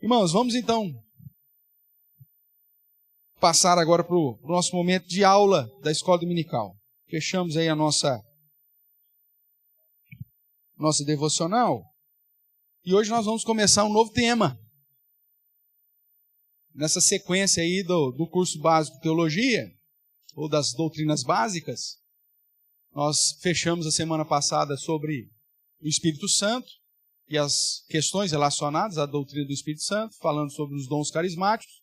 Irmãos, vamos então passar agora para o nosso momento de aula da escola dominical. Fechamos aí a nossa devocional e hoje nós vamos começar um novo tema. Nessa sequência aí do curso básico de teologia, ou das doutrinas básicas, nós fechamos a semana passada sobre o Espírito Santo e as questões relacionadas à doutrina do Espírito Santo, falando sobre os dons carismáticos.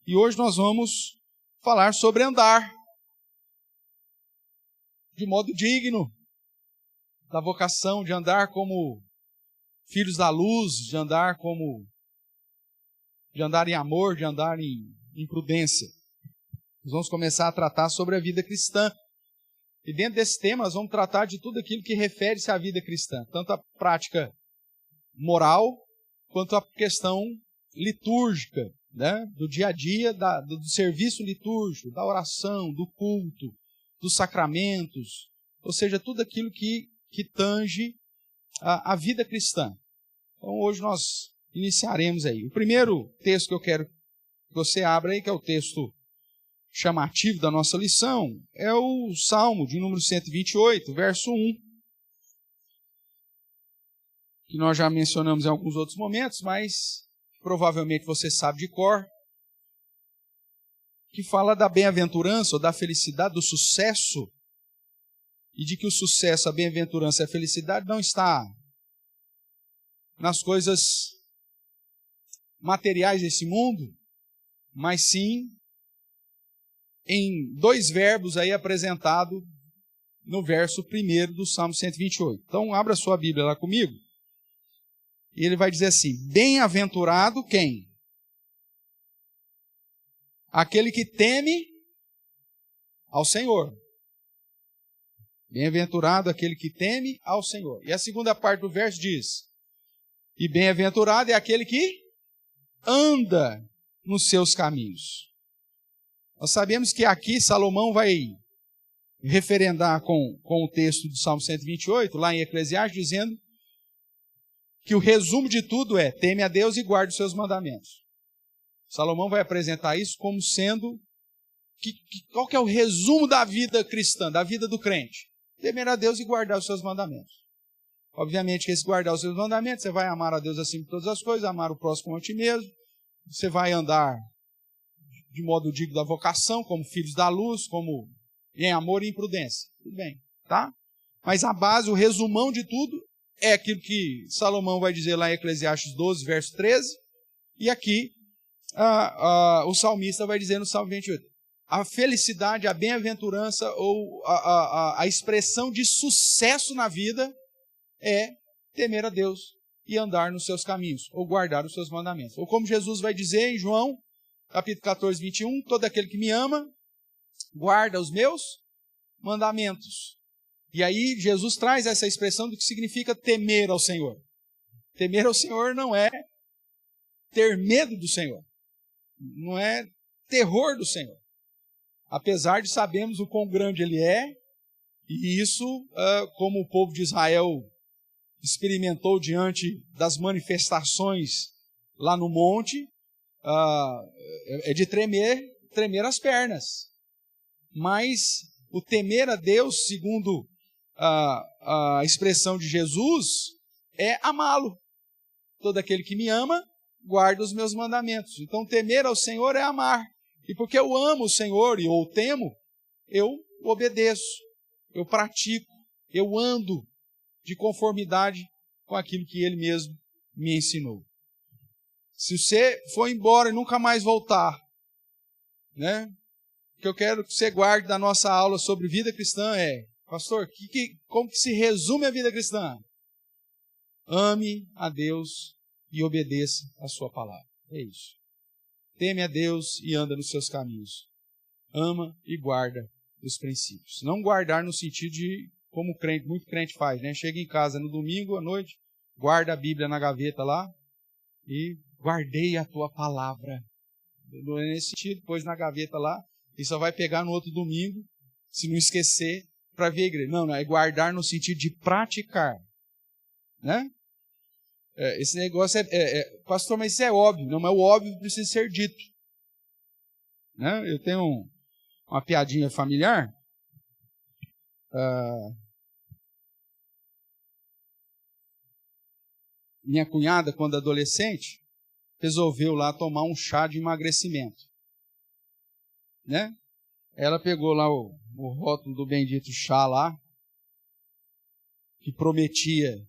E hoje nós vamos falar sobre andar de modo digno, da vocação de andar como filhos da luz, de andar em amor, de andar em prudência. Nós vamos começar a tratar sobre a vida cristã. E dentro desse tema nós vamos tratar de tudo aquilo que refere-se à vida cristã, tanto a prática moral, quanto a questão litúrgica, né? Do dia a dia, do serviço litúrgico, da oração, do culto, dos sacramentos, ou seja, tudo aquilo que tange a vida cristã. Então hoje nós iniciaremos aí. O primeiro texto que eu quero que você abra aí, que é o texto chamativo da nossa lição, é o Salmo de número 128, verso 1. Que nós já mencionamos em alguns outros momentos, mas provavelmente você sabe de cor, que fala da bem-aventurança, ou da felicidade, do sucesso, e de que o sucesso, a bem-aventurança e a felicidade não está nas coisas materiais desse mundo, mas sim em dois verbos aí apresentados no verso 1 do Salmo 128. Então, abra sua Bíblia lá comigo. E ele vai dizer assim: bem-aventurado quem? Aquele que teme ao Senhor. Bem-aventurado aquele que teme ao Senhor. E a segunda parte do verso diz: e bem-aventurado é aquele que anda nos seus caminhos. Nós sabemos que aqui Salomão vai referendar com o texto do Salmo 128, lá em Eclesiastes, dizendo que o resumo de tudo é: teme a Deus e guarde os seus mandamentos. Salomão vai apresentar isso como sendo qual que é o resumo da vida cristã, da vida do crente? Temer a Deus e guardar os seus mandamentos. Obviamente que esse guardar os seus mandamentos, você vai amar a Deus acima de todas as coisas, amar o próximo como a ti mesmo, você vai andar de modo digno da vocação, como filhos da luz, como em amor e em prudência. Tudo bem, tá? Mas a base, o resumão de tudo, é aquilo que Salomão vai dizer lá em Eclesiastes 12, verso 13, e aqui o salmista vai dizer no Salmo 28. A felicidade, a bem-aventurança ou a expressão de sucesso na vida é temer a Deus e andar nos seus caminhos, ou guardar os seus mandamentos. Ou como Jesus vai dizer em João, capítulo 14, 21, todo aquele que me ama, guarda os meus mandamentos. E aí Jesus traz essa expressão do que significa temer ao Senhor. Temer ao Senhor não é ter medo do Senhor. Não é terror do Senhor. Apesar de sabermos o quão grande Ele é, e isso, como o povo de Israel experimentou diante das manifestações lá no monte, é de tremer as pernas. Mas o temer a Deus, segundo a expressão de Jesus, é amá-lo. Todo aquele que me ama, guarda os meus mandamentos. Então, temer ao Senhor é amar. E porque eu amo o Senhor e o temo, eu obedeço, eu pratico, eu ando de conformidade com aquilo que Ele mesmo me ensinou. Se você for embora e nunca mais voltar, né? O que eu quero que você guarde da nossa aula sobre vida cristã é: pastor, como que se resume a vida cristã? Ame a Deus e obedeça a sua palavra. É isso. Teme a Deus e anda nos seus caminhos. Ama e guarda os princípios. Não guardar no sentido de, como muito crente faz, né? Chega em casa no domingo à noite, guarda a Bíblia na gaveta lá e guardei a tua palavra. Não é nesse sentido, pôs na gaveta lá e só vai pegar no outro domingo, se não esquecer, para ver a igreja. Não, é guardar no sentido de praticar, né? esse negócio pastor, mas isso é óbvio. Não, mas o óbvio precisa ser dito. Né? Eu tenho uma piadinha familiar. Minha cunhada, quando adolescente, resolveu lá tomar um chá de emagrecimento. Né? Ela pegou lá o rótulo do bendito chá lá, que prometia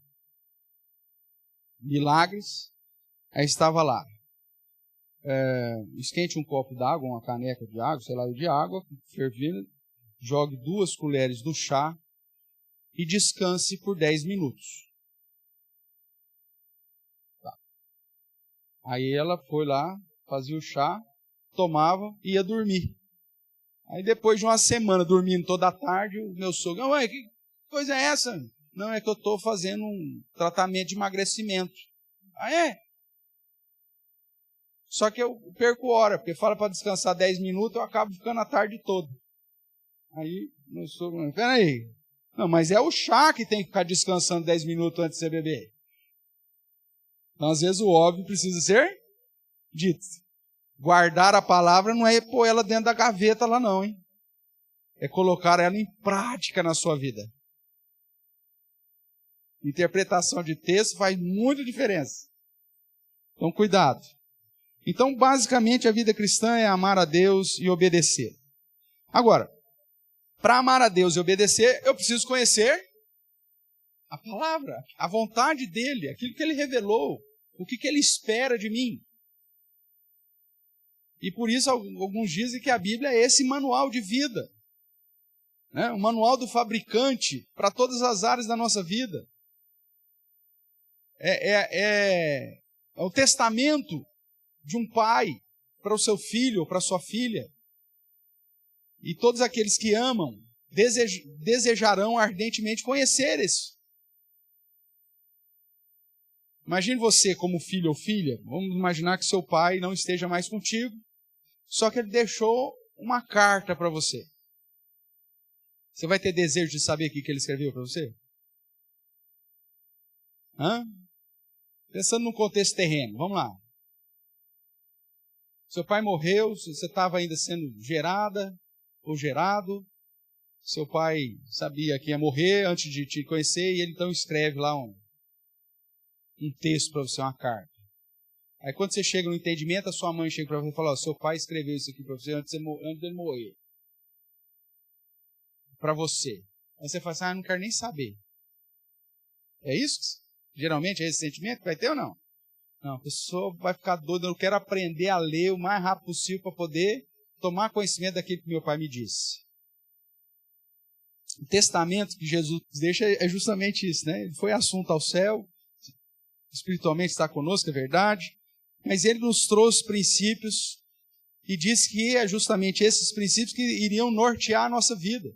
milagres. Aí estava lá. Esquente um copo d'água, uma caneca de água, sei lá, de água, fervendo, jogue 2 colheres do chá e descanse por 10 minutos. Tá. Aí ela foi lá, fazia o chá, tomava e ia dormir. Aí depois de uma semana dormindo toda a tarde, o meu sogro, ué, que coisa é essa? Não, é que eu estou fazendo um tratamento de emagrecimento. Ah, é? Só que eu perco hora, porque fala para descansar 10 minutos, eu acabo ficando a tarde toda. Aí, meu sogro, peraí. Não, mas é o chá que tem que ficar descansando 10 minutos antes de você beber. Então, às vezes, o óbvio precisa ser dito. Guardar a palavra não é pôr ela dentro da gaveta lá não, hein? É colocar ela em prática na sua vida. Interpretação de texto faz muita diferença. Então, cuidado. Então, basicamente, a vida cristã é amar a Deus e obedecer. Agora, para amar a Deus e obedecer, eu preciso conhecer a palavra, a vontade dele, aquilo que ele revelou, o que ele espera de mim. E por isso, alguns dizem que a Bíblia é esse manual de vida. Né? Um manual do fabricante para todas as áreas da nossa vida. É o testamento de um pai para o seu filho ou para a sua filha. E todos aqueles que amam desejarão ardentemente conhecer isso. Imagine você como filho ou filha. Vamos imaginar que seu pai não esteja mais contigo, só que ele deixou uma carta para você. Você vai ter desejo de saber o que ele escreveu para você? Pensando num contexto terreno, vamos lá. Seu pai morreu, você estava ainda sendo gerada ou gerado. Seu pai sabia que ia morrer antes de te conhecer e ele então escreve lá um texto para você, uma carta. Aí quando você chega no entendimento, a sua mãe chega para você e fala, seu pai escreveu isso aqui para você antes dele morrer. Para você. Aí você fala assim, não quero nem saber. É isso? Geralmente é esse sentimento que vai ter ou não? Não, a pessoa vai ficar doida, eu quero aprender a ler o mais rápido possível para poder tomar conhecimento daquilo que meu pai me disse. O testamento que Jesus deixa é justamente isso, né? Ele foi assunto ao céu, espiritualmente está conosco, é verdade, mas ele nos trouxe princípios e disse que é justamente esses princípios que iriam nortear a nossa vida.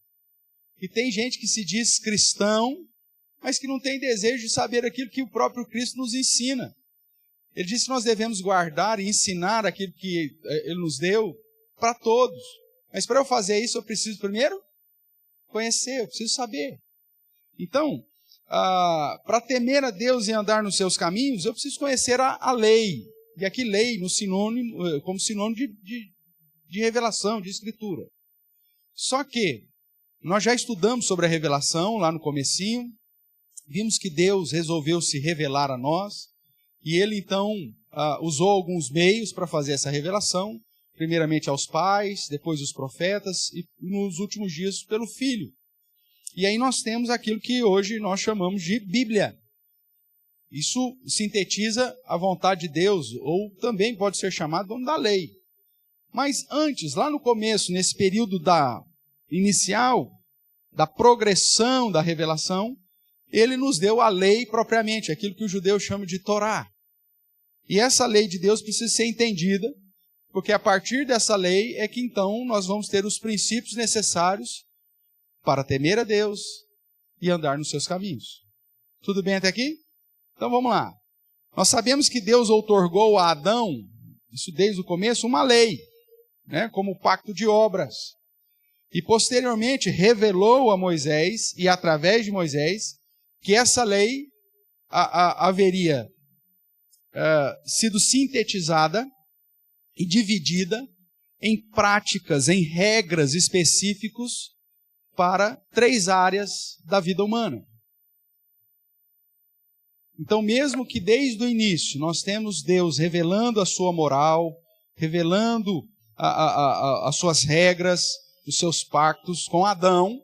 E tem gente que se diz cristão, mas que não tem desejo de saber aquilo que o próprio Cristo nos ensina. Ele disse que nós devemos guardar e ensinar aquilo que ele nos deu para todos. Mas para eu fazer isso, eu preciso primeiro conhecer, eu preciso saber. Então, para temer a Deus e andar nos seus caminhos, eu preciso conhecer a lei. E aqui lei como sinônimo de revelação, de escritura. Só que nós já estudamos sobre a revelação lá no comecinho, vimos que Deus resolveu se revelar a nós, e ele então usou alguns meios para fazer essa revelação, primeiramente aos pais, depois os profetas, e nos últimos dias pelo Filho. E aí nós temos aquilo que hoje nós chamamos de Bíblia. Isso sintetiza a vontade de Deus, ou também pode ser chamado da lei. Mas antes, lá no começo, nesse período inicial, da progressão da revelação, ele nos deu a lei propriamente, aquilo que os judeus chamam de Torá. E essa lei de Deus precisa ser entendida, porque a partir dessa lei é que então nós vamos ter os princípios necessários para temer a Deus e andar nos seus caminhos. Tudo bem até aqui? Então vamos lá. Nós sabemos que Deus outorgou a Adão, isso desde o começo, uma lei, né, como o pacto de obras. E posteriormente revelou a Moisés, e através de Moisés, que essa lei haveria sido sintetizada e dividida em práticas, em regras específicas para 3 áreas da vida humana. Então, mesmo que desde o início nós temos Deus revelando a sua moral, revelando as suas regras, os seus pactos com Adão,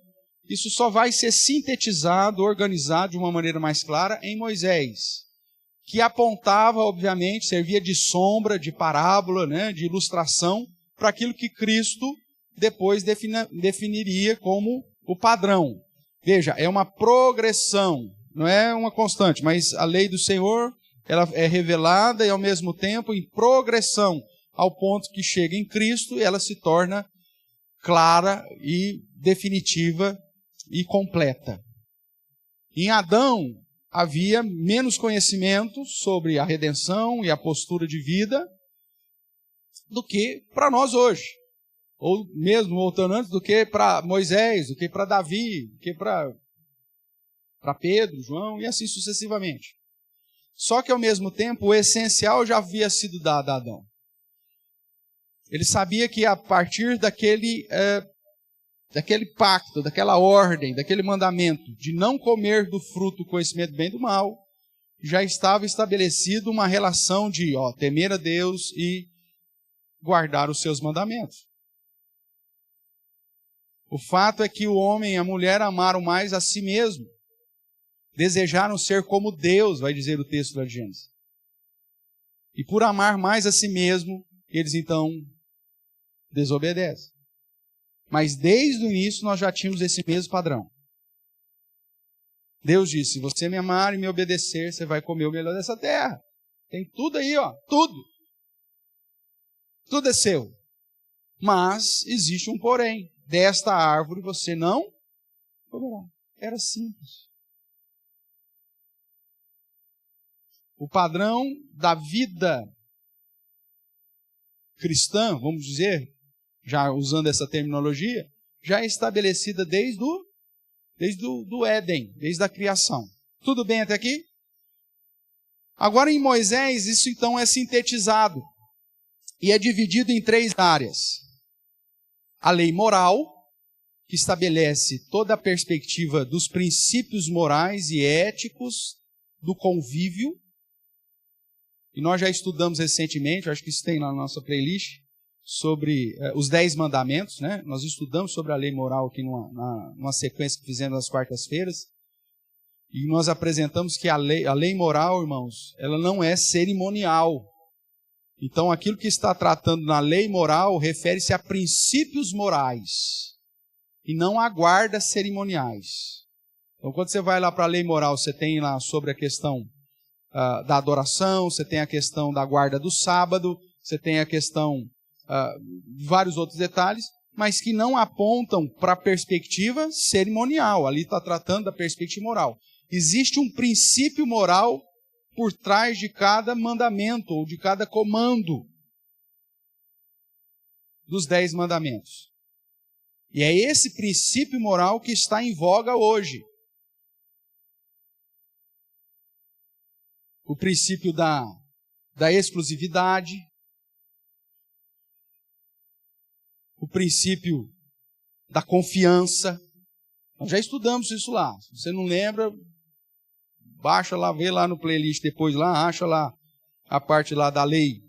isso só vai ser sintetizado, organizado de uma maneira mais clara em Moisés, que apontava, obviamente, servia de sombra, de parábola, né, de ilustração para aquilo que Cristo depois definiria como o padrão. Veja, é uma progressão, não é uma constante, mas a lei do Senhor, ela é revelada e ao mesmo tempo em progressão, ao ponto que chega em Cristo e ela se torna clara e definitiva e completa. Em Adão havia menos conhecimento sobre a redenção e a postura de vida do que para nós hoje. Ou mesmo, voltando antes, do que para Moisés, do que para Davi, do que para Pedro, João e assim sucessivamente. Só que ao mesmo tempo o essencial já havia sido dado a Adão. Ele sabia que a partir daquele pacto, daquela ordem, daquele mandamento de não comer do fruto do conhecimento do bem e do mal, já estava estabelecida uma relação de temer a Deus e guardar os seus mandamentos. O fato é que o homem e a mulher amaram mais a si mesmo. Desejaram ser como Deus, vai dizer o texto da Gênesis. E por amar mais a si mesmo, eles então desobedecem. Mas desde o início nós já tínhamos esse mesmo padrão. Deus disse, se você me amar e me obedecer, você vai comer o melhor dessa terra. Tem tudo aí, tudo. Tudo é seu. Mas existe um porém. Desta árvore você não comerá. Era simples. O padrão da vida cristã, vamos dizer, já usando essa terminologia, já é estabelecida desde o Éden, desde a criação. Tudo bem até aqui? Agora em Moisés, isso então é sintetizado e é dividido em 3 áreas. A lei moral, que estabelece toda a perspectiva dos princípios morais e éticos do convívio. E nós já estudamos recentemente, acho que isso tem na nossa playlist, sobre os 10 mandamentos, né? Nós estudamos sobre a lei moral aqui numa sequência que fizemos nas quartas-feiras. E nós apresentamos que a lei moral, irmãos, ela não é cerimonial. Então, aquilo que está tratando na lei moral refere-se a princípios morais e não a guardas cerimoniais. Então, quando você vai lá para a lei moral, você tem lá sobre a questão da adoração, você tem a questão da guarda do sábado, você tem a questão de vários outros detalhes, mas que não apontam para a perspectiva cerimonial. Ali está tratando da perspectiva moral. Existe um princípio moral por trás de cada mandamento ou de cada comando dos 10 mandamentos. E é esse princípio moral que está em voga hoje. O princípio da exclusividade, o princípio da confiança. Nós já estudamos isso lá. Se você não lembra, baixa lá, vê lá no playlist depois lá, acha lá a parte lá da lei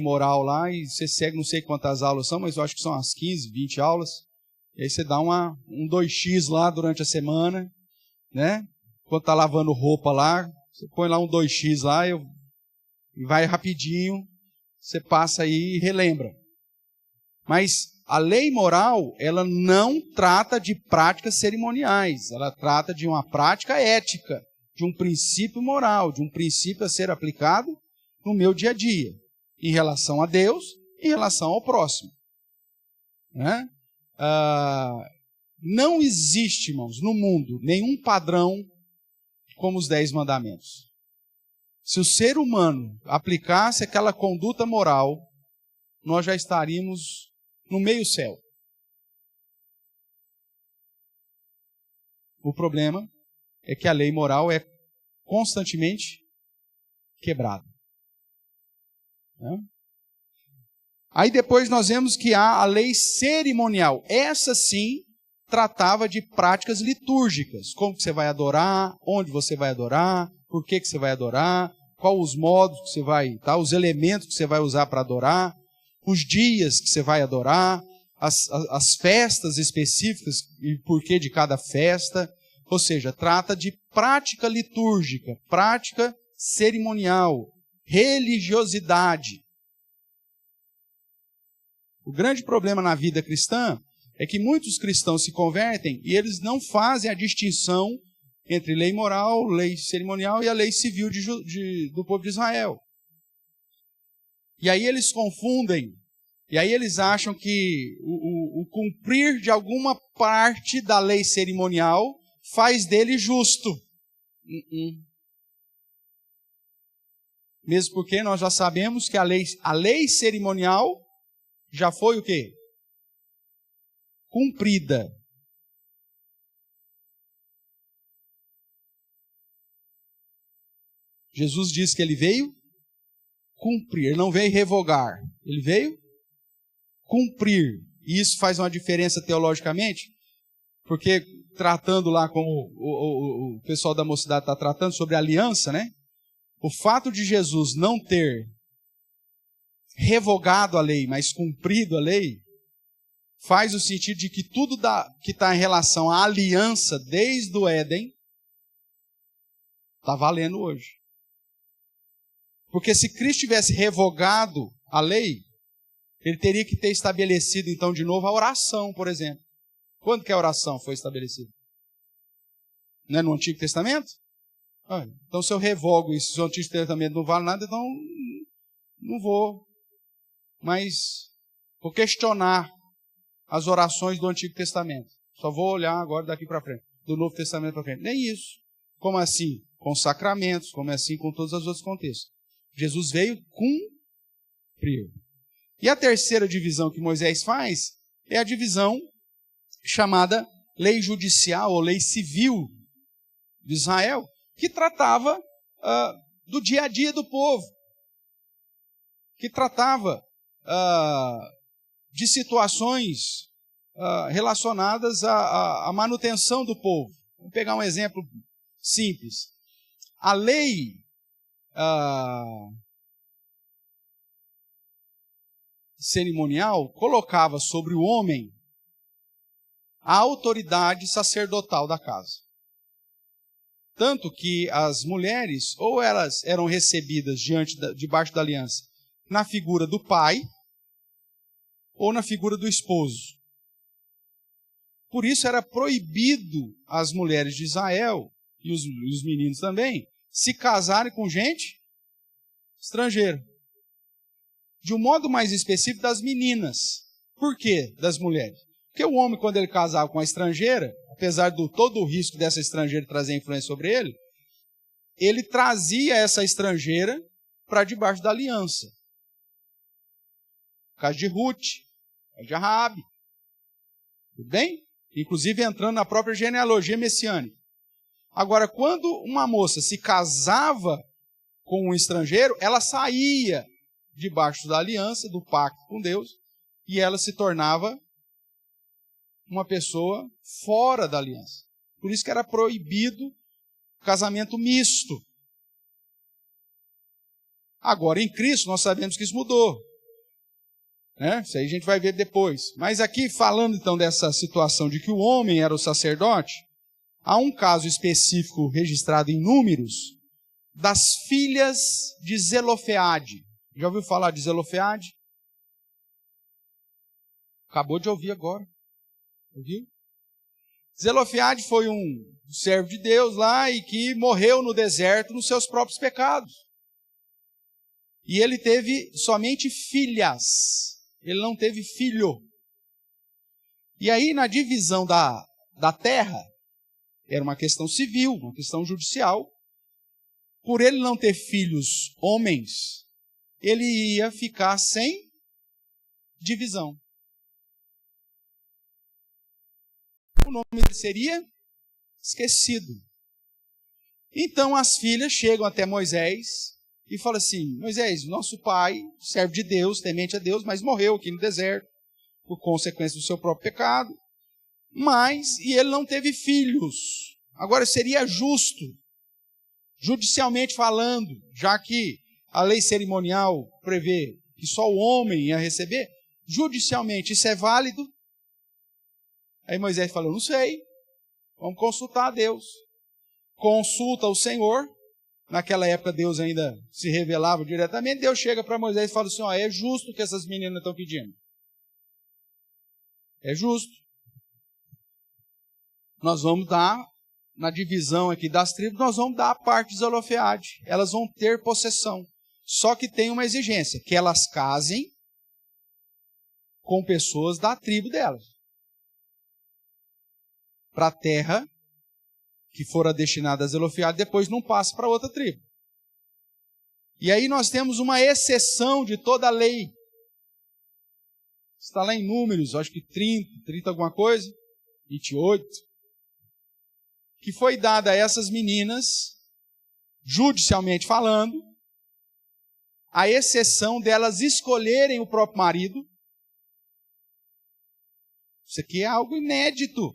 moral lá, e você segue, não sei quantas aulas são, mas eu acho que são umas 15, 20 aulas. E aí você dá um 2x lá durante a semana, né? Quando está lavando roupa lá, você põe lá um 2x lá e vai rapidinho, você passa aí e relembra. Mas a lei moral, ela não trata de práticas cerimoniais, ela trata de uma prática ética, de um princípio moral, de um princípio a ser aplicado no meu dia a dia, em relação a Deus, em relação ao próximo. Né? Não existe, irmãos, no mundo, nenhum padrão como os 10 mandamentos. Se o ser humano aplicasse aquela conduta moral, nós já estaríamos no meio céu. O problema é que a lei moral é constantemente quebrada. Né? Aí depois nós vemos que há a lei cerimonial. Essa sim tratava de práticas litúrgicas. Como que você vai adorar, onde você vai adorar, por que você vai adorar, quais os modos que você vai, tá? Os elementos que você vai usar para adorar, os dias que você vai adorar, as festas específicas e porquê de cada festa. Ou seja, trata de prática litúrgica, prática cerimonial, religiosidade. O grande problema na vida cristã é que muitos cristãos se convertem e eles não fazem a distinção entre lei moral, lei cerimonial e a lei civil do povo de Israel. E aí eles confundem, e aí eles acham que o cumprir de alguma parte da lei cerimonial faz dele justo. Mesmo porque nós já sabemos que a lei cerimonial já foi o quê? Cumprida. Jesus diz que ele veio cumprir, ele não veio revogar, ele veio cumprir. E isso faz uma diferença teologicamente, porque tratando lá como o pessoal da mocidade está tratando sobre a aliança, né? O fato de Jesus não ter revogado a lei, mas cumprido a lei, faz o sentido de que tudo que está em relação à aliança desde o Éden está valendo hoje. Porque se Cristo tivesse revogado a lei, ele teria que ter estabelecido então de novo a oração, por exemplo. Quando que a oração foi estabelecida? Não é no Antigo Testamento? Então se eu revogo isso, se o Antigo Testamento não vale nada, então não vou. Mas vou questionar as orações do Antigo Testamento. Só vou olhar agora daqui para frente, do Novo Testamento para frente. Nem isso. Como assim? Com sacramentos, como assim com todos os outros contextos. Jesus veio cumprir. E a terceira divisão que Moisés faz é a divisão chamada lei judicial ou lei civil de Israel, que tratava do dia a dia do povo, que tratava de situações relacionadas à manutenção do povo. Vamos pegar um exemplo simples. A lei cerimonial colocava sobre o homem a autoridade sacerdotal da casa. Tanto que as mulheres, ou elas eram recebidas debaixo da aliança, na figura do pai, ou na figura do esposo. Por isso era proibido as mulheres de Israel, e os meninos também, se casarem com gente estrangeira. De um modo mais específico, das meninas. Por quê das mulheres? Porque o homem, quando ele casava com uma estrangeira, apesar de todo o risco dessa estrangeira trazer influência sobre ele trazia essa estrangeira para debaixo da aliança. No caso de Ruth, no caso de Raabe. Tudo bem? Inclusive entrando na própria genealogia messiânica. Agora, quando uma moça se casava com um estrangeiro, ela saía debaixo da aliança, do pacto com Deus, e ela se tornava uma pessoa fora da aliança. Por isso que era proibido o casamento misto. Agora, em Cristo, nós sabemos que isso mudou. Né? Isso aí a gente vai ver depois. Mas aqui, falando então dessa situação de que o homem era o sacerdote, há um caso específico registrado em Números, das filhas de Zelofeade. Já ouviu falar de Zelofeade? Acabou de ouvir agora. Ouviu? Zelofeade foi um servo de Deus lá e que morreu no deserto nos seus próprios pecados. E ele teve somente filhas. Ele não teve filho. E aí, na divisão da terra, era uma questão civil, uma questão judicial. Por ele não ter filhos homens, ele ia ficar sem divisão. O nome dele seria esquecido. Então as filhas chegam até Moisés e fala assim: Moisés, nosso pai, servo de Deus, temente a Deus, mas morreu aqui no deserto, por consequência do seu próprio pecado. E ele não teve filhos. Agora, seria justo, judicialmente falando, já que a lei cerimonial prevê que só o homem ia receber, judicialmente isso é válido? Aí Moisés falou: não sei, vamos consultar a Deus. Consulta o Senhor. Naquela época Deus ainda se revelava diretamente. Deus chega para Moisés e fala assim: é justo o que essas meninas estão pedindo. É justo. Nós vamos dar, na divisão aqui das tribos, nós vamos dar a parte de Zelofeade. Elas vão ter possessão. Só que tem uma exigência, que elas casem com pessoas da tribo delas. Para a terra que fora destinada a Zelofeade, depois não passa para outra tribo. E aí nós temos uma exceção de toda a lei. Está lá em Números, acho que 30 alguma coisa, 28, que foi dada a essas meninas, judicialmente falando, a exceção delas escolherem o próprio marido. Isso aqui é algo inédito.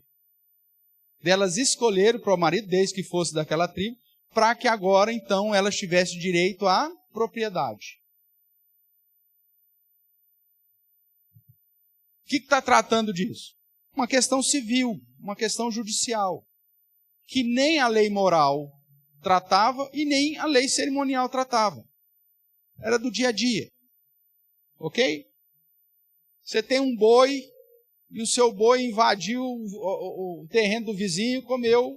Delas escolherem o próprio marido, desde que fosse daquela tribo, para que agora, então, elas tivessem direito à propriedade. O que está tratando disso? Uma questão civil, uma questão judicial, que nem a lei moral tratava e nem a lei cerimonial tratava. Era do dia a dia. Ok? Você tem um boi e o seu boi invadiu o terreno do vizinho e comeu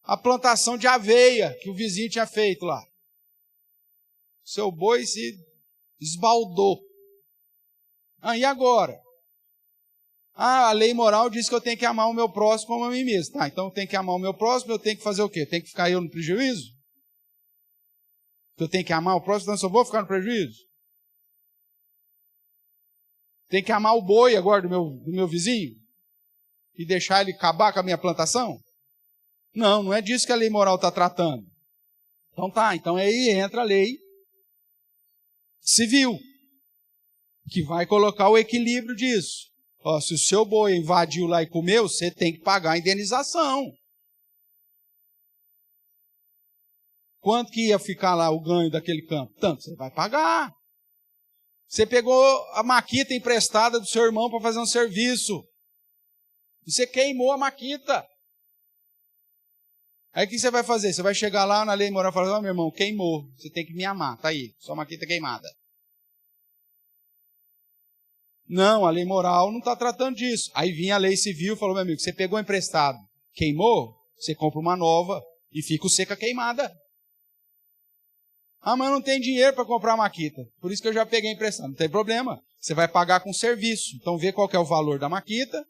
a plantação de aveia que o vizinho tinha feito lá. O seu boi se esbaldou. E agora? A lei moral diz que eu tenho que amar o meu próximo como a mim mesmo. Tá, então eu tenho que amar o meu próximo, eu tenho que fazer o quê? Eu tenho que ficar eu no prejuízo? Eu tenho que amar o próximo, então eu só vou ficar no prejuízo? Tem que amar o boi agora do meu vizinho? E deixar ele acabar com a minha plantação? Não, não é disso que a lei moral está tratando. Então aí entra a lei civil, que vai colocar o equilíbrio disso. Se o seu boi invadiu lá e comeu, você tem que pagar a indenização. Quanto que ia ficar lá o ganho daquele campo? Tanto, você vai pagar. Você pegou a maquita emprestada do seu irmão para fazer um serviço. E você queimou a maquita. Aí o que você vai fazer? Você vai chegar lá na lei moral e falar: meu irmão, queimou. Você tem que me amar. Tá aí, sua maquita queimada. Não, a lei moral não está tratando disso. Aí vinha a lei civil e falou: meu amigo, você pegou emprestado, queimou, você compra uma nova e fica o seca queimada. Mas não tem dinheiro para comprar a maquita. Por isso que eu já peguei emprestado. Não tem problema. Você vai pagar com serviço. Então vê qual que é o valor da maquita,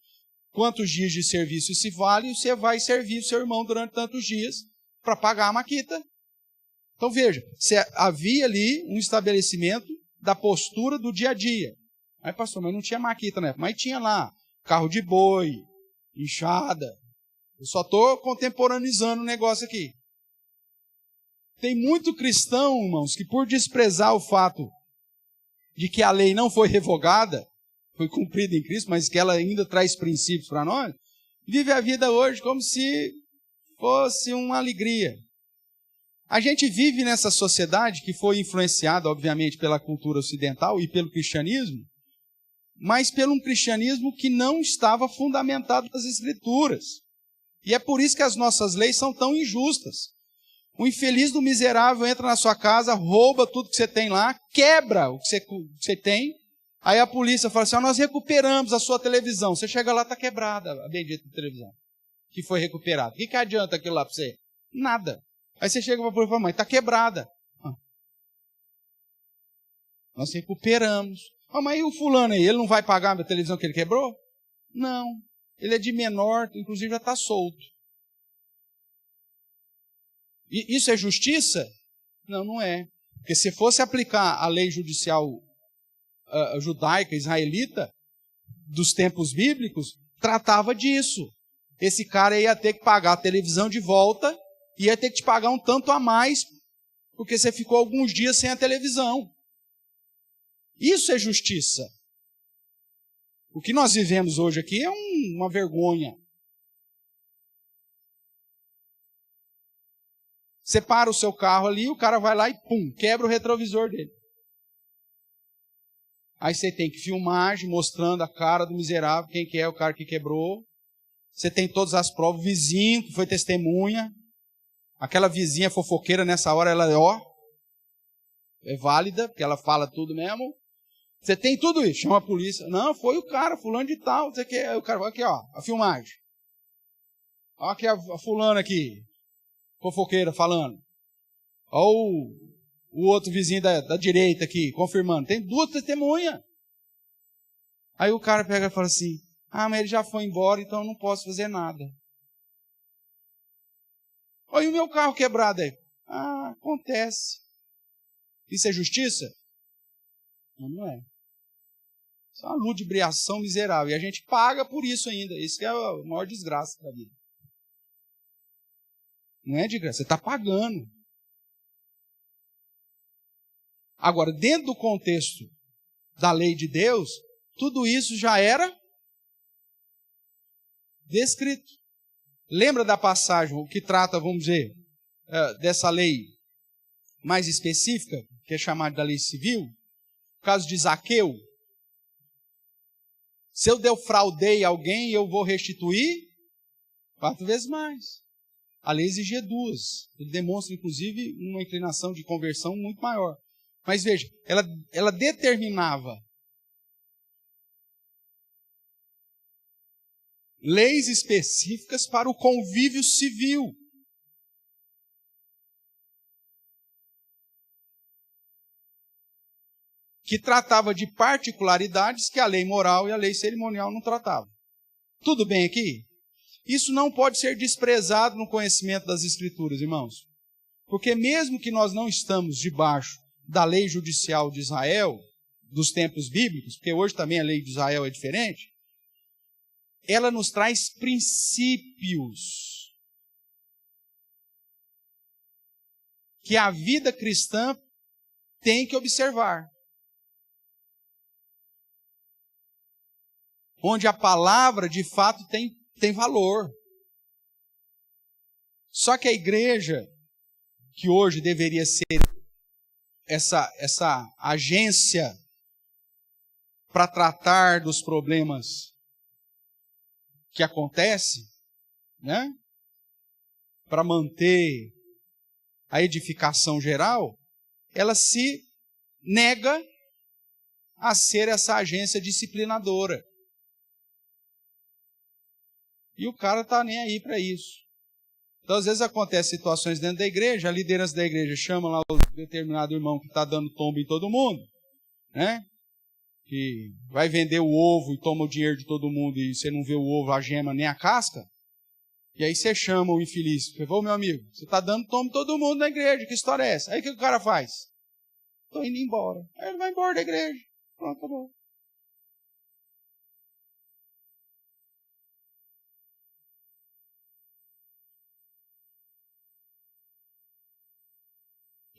quantos dias de serviço isso vale, e você vai servir o seu irmão durante tantos dias para pagar a maquita. Então veja, havia ali um estabelecimento da postura do dia a dia. Aí, pastor, mas não tinha maquita na época. Mas tinha lá carro de boi, enxada. Eu só estou contemporaneizando o negócio aqui. Tem muito cristão, irmãos, que por desprezar o fato de que a lei não foi revogada, foi cumprida em Cristo, mas que ela ainda traz princípios para nós, vive a vida hoje como se fosse uma alegria. A gente vive nessa sociedade que foi influenciada, obviamente, pela cultura ocidental e pelo cristianismo, mas pelo um cristianismo que não estava fundamentado nas Escrituras. E é por isso que as nossas leis são tão injustas. O infeliz do miserável entra na sua casa, rouba tudo que você tem lá, quebra o que você tem, aí a polícia fala assim: nós recuperamos a sua televisão. Você chega lá, está quebrada a bendita televisão que foi recuperada. O que adianta aquilo lá para você? Nada. Aí você chega para a polícia e fala: mãe, está quebrada. Nós recuperamos. Mas e o fulano aí, ele não vai pagar a televisão que ele quebrou? Não. Ele é de menor, inclusive já está solto. E isso é justiça? Não, não é. Porque se fosse aplicar a lei judicial judaica, israelita, dos tempos bíblicos, tratava disso. Esse cara ia ter que pagar a televisão de volta, ia ter que te pagar um tanto a mais porque você ficou alguns dias sem a televisão. Isso é justiça. O que nós vivemos hoje aqui é uma vergonha. Você para o seu carro ali, o cara vai lá e pum, quebra o retrovisor dele. Aí você tem que filmagem mostrando a cara do miserável, quem que é o cara que quebrou. Você tem todas as provas, o vizinho que foi testemunha. Aquela vizinha fofoqueira nessa hora, ela é válida, porque ela fala tudo mesmo. Você tem tudo isso, chama a polícia. Não, foi o cara, fulano de tal. Você quer, o cara vai aqui, ó, a filmagem. Olha aqui a fulana aqui, fofoqueira falando. Olha o outro vizinho da direita aqui, confirmando. Tem 2 testemunhas. Aí o cara pega e fala assim, mas ele já foi embora, então eu não posso fazer nada. Olha o meu carro quebrado aí. Acontece. Isso é justiça? Não é. Isso é uma ludibriação miserável. E a gente paga por isso ainda. Isso que é a maior desgraça da vida. Não é de graça, você está pagando. Agora, dentro do contexto da lei de Deus, tudo isso já era descrito. Lembra da passagem, o que trata, vamos dizer, dessa lei mais específica, que é chamada da lei civil? O caso de Zaqueu. Se eu defraudei alguém, eu vou restituir 4 vezes mais. A lei exigia 2. Ele demonstra, inclusive, uma inclinação de conversão muito maior. Mas veja, ela determinava leis específicas para o convívio civil. Que tratava de particularidades que a lei moral e a lei cerimonial não tratavam. Tudo bem aqui? Isso não pode ser desprezado no conhecimento das Escrituras, irmãos. Porque mesmo que nós não estamos debaixo da lei judicial de Israel, dos tempos bíblicos, porque hoje também a lei de Israel é diferente, ela nos traz princípios que a vida cristã tem que observar. Onde a palavra, de fato, tem valor. Só que a igreja, que hoje deveria ser essa agência para tratar dos problemas que acontecem, né? Para manter a edificação geral, ela se nega a ser essa agência disciplinadora. E o cara está nem aí para isso. Então, às vezes acontecem situações dentro da igreja, a liderança da igreja chama lá o determinado irmão que está dando tombo em todo mundo, né? Que vai vender o ovo e toma o dinheiro de todo mundo e você não vê o ovo, a gema, nem a casca. E aí você chama o infeliz. Você fala, meu amigo, você está dando tombo em todo mundo na igreja, que história é essa? Aí o que o cara faz? Estou indo embora. Aí ele vai embora da igreja. Pronto, acabou.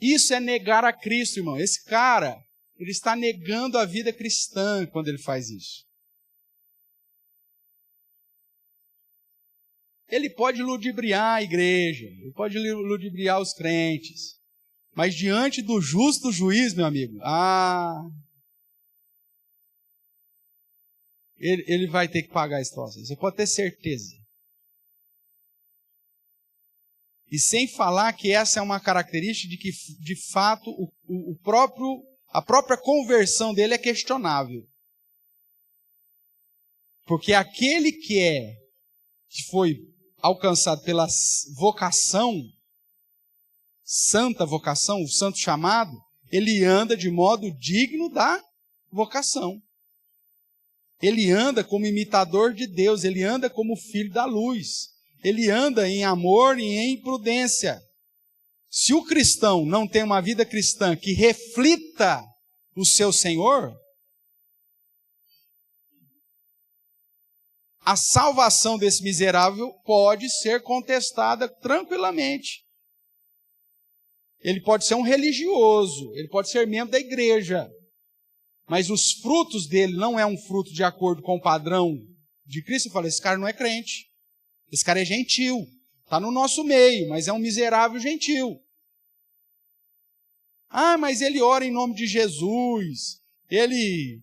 Isso é negar a Cristo, irmão. Esse cara, ele está negando a vida cristã quando ele faz isso. Ele pode ludibriar a igreja, ele pode ludibriar os crentes, mas diante do justo juiz, meu amigo, ele vai ter que pagar esse troço. Você pode ter certeza. E sem falar que essa é uma característica de que, de fato, a própria conversão dele é questionável. Porque aquele que foi alcançado pela vocação, santa vocação, o santo chamado, ele anda de modo digno da vocação. Ele anda como imitador de Deus, ele anda como filho da luz. Ele anda em amor e em prudência. Se o cristão não tem uma vida cristã que reflita o seu Senhor, a salvação desse miserável pode ser contestada tranquilamente. Ele pode ser um religioso, ele pode ser membro da igreja, mas os frutos dele não é um fruto de acordo com o padrão de Cristo. Eu falo, esse cara não é crente, esse cara é gentil, está no nosso meio, mas é um miserável gentil. Ah, mas ele ora em nome de Jesus, ele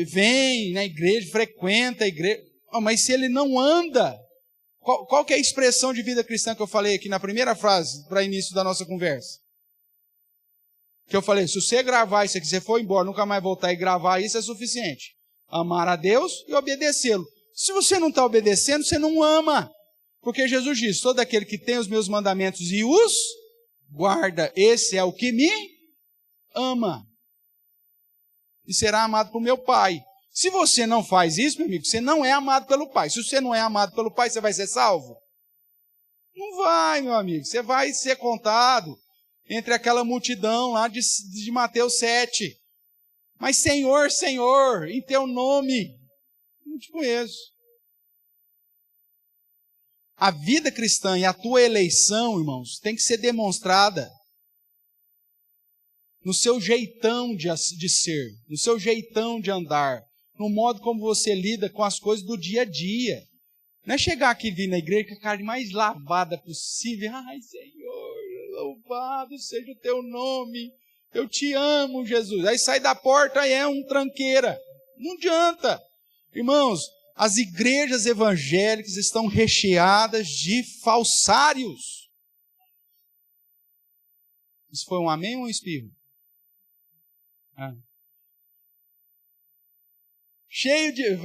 vem na igreja, frequenta a igreja. Oh, mas se ele não anda, qual que é a expressão de vida cristã que eu falei aqui na primeira frase, para início da nossa conversa? Que eu falei, se você gravar isso aqui, você for embora, nunca mais voltar e gravar isso, é suficiente. Amar a Deus e obedecê-lo. Se você não está obedecendo, você não ama. Porque Jesus diz, todo aquele que tem os meus mandamentos e os guarda, esse é o que me ama. E será amado por meu Pai. Se você não faz isso, meu amigo, você não é amado pelo Pai. Se você não é amado pelo Pai, você vai ser salvo? Não vai, meu amigo. Você vai ser contado entre aquela multidão lá de Mateus 7. Mas Senhor, Senhor, em teu nome, não te conheço. A vida cristã e a tua eleição, irmãos, tem que ser demonstrada no seu jeitão de ser, no seu jeitão de andar, no modo como você lida com as coisas do dia a dia. Não é chegar aqui e vir na igreja com a cara mais lavada possível. Ai, Senhor, louvado seja o teu nome. Eu te amo, Jesus. Aí sai da porta e é um tranqueira. Não adianta. Irmãos, as igrejas evangélicas estão recheadas de falsários. Isso foi um amém ou um espirro? Ah. Cheio de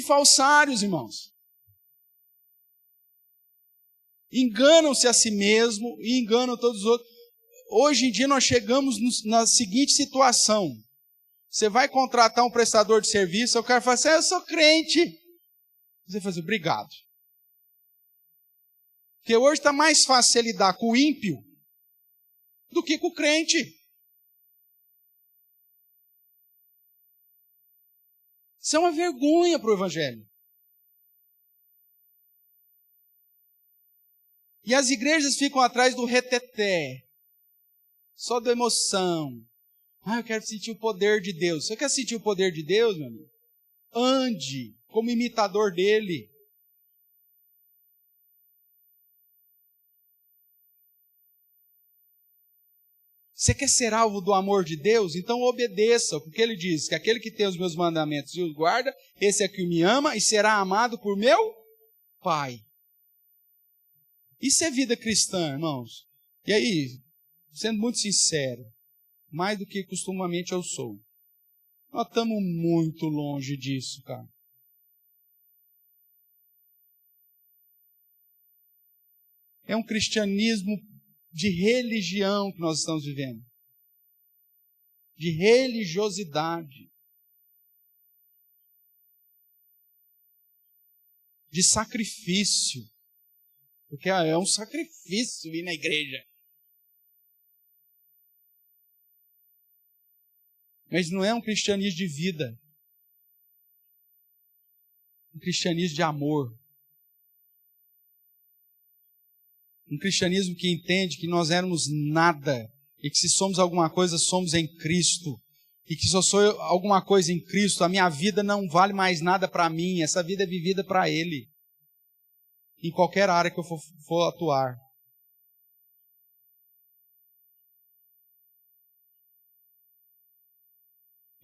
falsários, irmãos. Enganam-se a si mesmo e enganam todos os outros. Hoje em dia nós chegamos na seguinte situação. Você vai contratar um prestador de serviço, o cara fala assim, eu sou crente. Você fala assim, obrigado. Porque hoje está mais fácil você lidar com o ímpio do que com o crente. Isso é uma vergonha para o evangelho. E as igrejas ficam atrás do reteté, só da emoção. Ah, eu quero sentir o poder de Deus. Você quer sentir o poder de Deus, meu amigo? Ande como imitador dele. Você quer ser alvo do amor de Deus? Então obedeça, porque ele diz que aquele que tem os meus mandamentos e os guarda, esse é que me ama e será amado por meu Pai. Isso é vida cristã, irmãos. E aí, sendo muito sincero, mais do que costumamente eu sou, nós estamos muito longe disso, cara. É um cristianismo de religião que nós estamos vivendo. De religiosidade. De sacrifício. Porque é um sacrifício ir na igreja. Mas não é um cristianismo de vida. Um cristianismo de amor. Um cristianismo que entende que nós éramos nada e que se somos alguma coisa, somos em Cristo. E que se eu sou alguma coisa em Cristo, a minha vida não vale mais nada para mim. Essa vida é vivida para Ele. Em qualquer área que eu for atuar.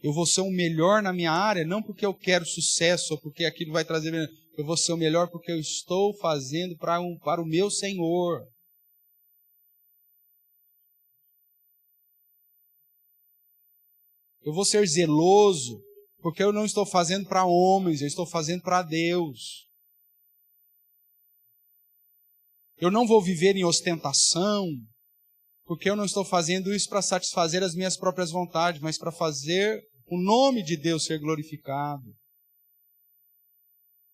Eu vou ser o melhor na minha área, não porque eu quero sucesso ou porque aquilo vai trazer... Eu vou ser o melhor porque eu estou fazendo para o meu Senhor. Eu vou ser zeloso porque eu não estou fazendo para homens, eu estou fazendo para Deus. Eu não vou viver em ostentação porque eu não estou fazendo isso para satisfazer as minhas próprias vontades, mas para fazer o nome de Deus ser glorificado.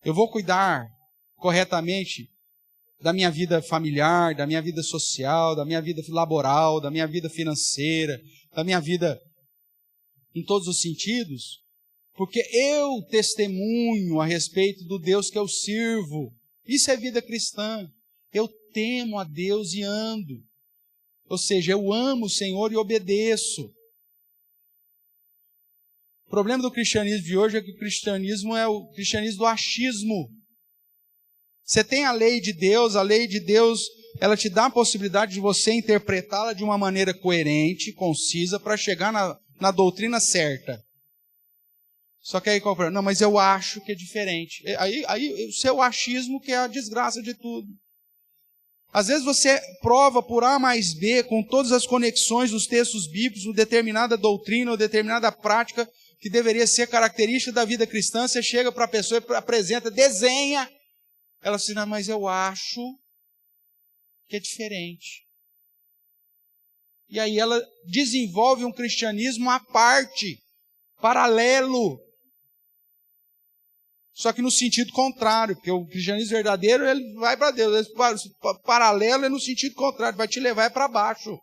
Eu vou cuidar corretamente da minha vida familiar, da minha vida social, da minha vida laboral, da minha vida financeira, da minha vida em todos os sentidos, porque eu testemunho a respeito do Deus que eu sirvo. Isso é vida cristã. Eu temo a Deus e ando. Ou seja, eu amo o Senhor e obedeço. O problema do cristianismo de hoje é que o cristianismo é o cristianismo do achismo. Você tem a lei de Deus, ela te dá a possibilidade de você interpretá-la de uma maneira coerente, concisa, para chegar na doutrina certa. Só que aí qual é o problema? Não, mas eu acho que é diferente. Aí o seu achismo que é a desgraça de tudo. Às vezes você prova por A mais B, com todas as conexões dos textos bíblicos, uma determinada doutrina ou determinada prática que deveria ser característica da vida cristã, você chega para a pessoa e apresenta, desenha. Ela diz, não, mas eu acho que é diferente. E aí ela desenvolve um cristianismo à parte, paralelo. Só que no sentido contrário, porque o cristianismo verdadeiro, ele vai para Deus. O paralelo é no sentido contrário, vai te levar para baixo.